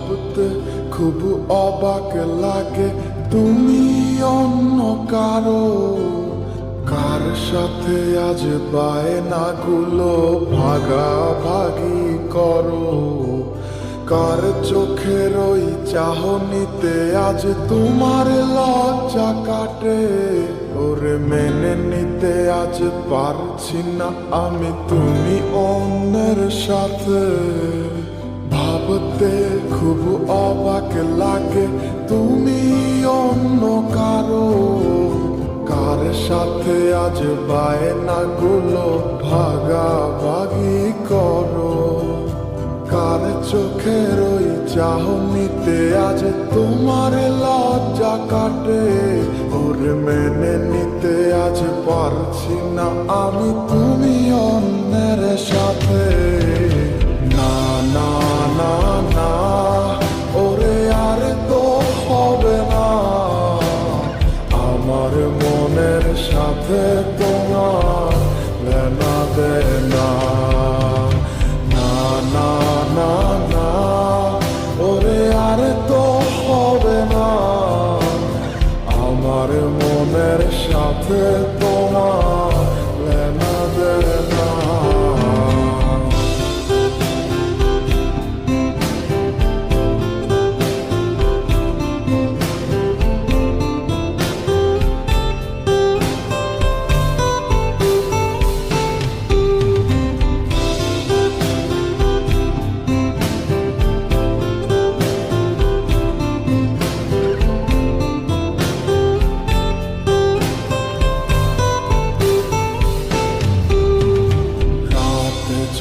ভাবতে খুব অবাক লাগে তুমি অন্য কারো, কার সাথে আজ বায়নাগুলো ভাগাভাগি করো, কার চোখের ওই চাহনিতে আজ তোমার লজ্জা কাটে। ওরে মেনে নিতে আজ পারছি না আমি তুমি অন্যের সাথে, ভাবতে খুব অবাক লাগে তুমি অন্য কারো, কার সাথে আজ বায়নাগুলো ভাগাভাগি করো, কার চোখের ওই চাহনিতে আজ তোমার লজ্জা কাটে। ওরে মেনে নিতে আজ পারছি না আমি তুমি অন্যের সাথে। না না না না ওরে আর তো হবে না, আমার মনের সাথে তোমার লেনা দেনা। না না না না ওরে আর তো হবে না, আমার মনের সাথে তোমার লেনা দেনা।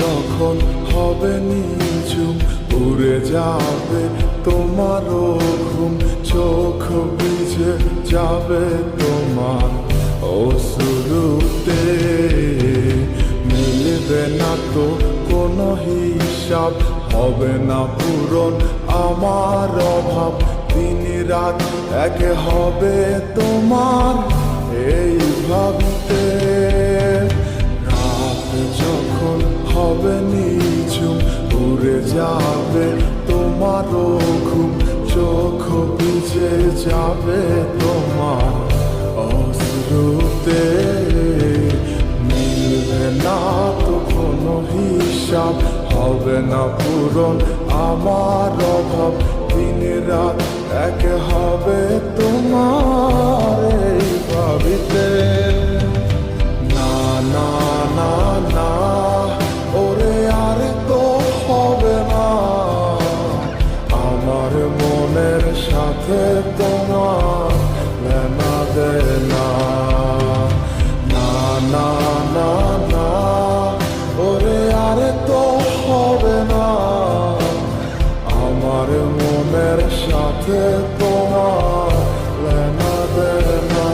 যখন হবে নিঝুম উড়ে যাবে তোমারও ঘুম, চোখ ভিজে যাবে তোমার অশ্রুতে, মিলবে না তো কোনো হিসাব, হবে না পূরণ আমার অভাব, দিন রাত এক হবে তোমার এই ভাবতে। যখন হবে নিঝুম উড়ে যাবে তোমারও ঘুম, চোখ ভিজে যাবে তোমার অশ্রুতে, মিলবে না তো কোনো হিসাব, হবে না পূরণ আমার অভাব, দিন রাত এক হবে তোমার এই ভাবিতে। না না না না ওরে আর তো হবে না, আমার মনের সাথে তোমার লেনা দেনা। না না না না ওরে আর তো হবে না, আমার মনের সাথে তোমার লেনা দেনা।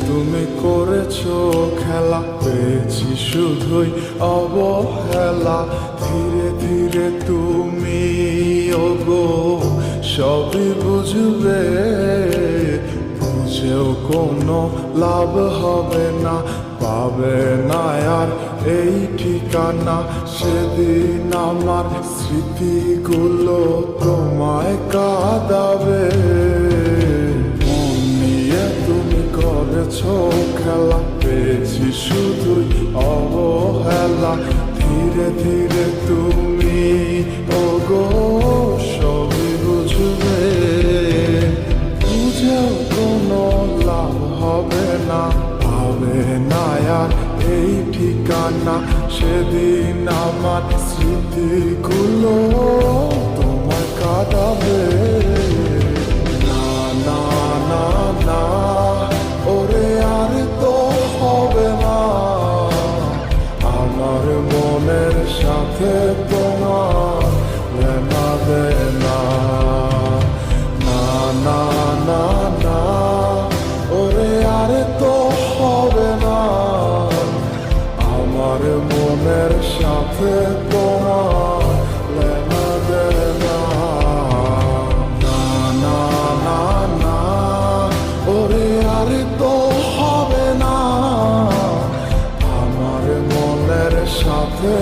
তুমি করেছো খেলা, পেয়েছি শুধুই অবহেলা, ধীরে ধীরে তুমি ওগো সবই বুঝবে, বুঝেও কোনো লাভ হবে না, পাবে না আর এই ঠিকানা। সেদিন আমার স্মৃতিগুলো তোমায় কাঁদাবে, তুমি করেছো খেলা, পেয়েছি শুধুই অবহেলা, ধীরে ধীরে তুমি ওগো সবই বুঝবে, বুঝেও কোনো লাভ হবে না, পাবে না আর এই ঠিকানা। সেদিন আমার স্মৃতিগুলো তোমায় কাঁদাবে। না না না না ওরে আর তো হবে না, আমার মনের সাথে তো মনের সাথে তোমার লেনা দেনা না না না না ওরে আরে তো হবে না আমার মনের সাথে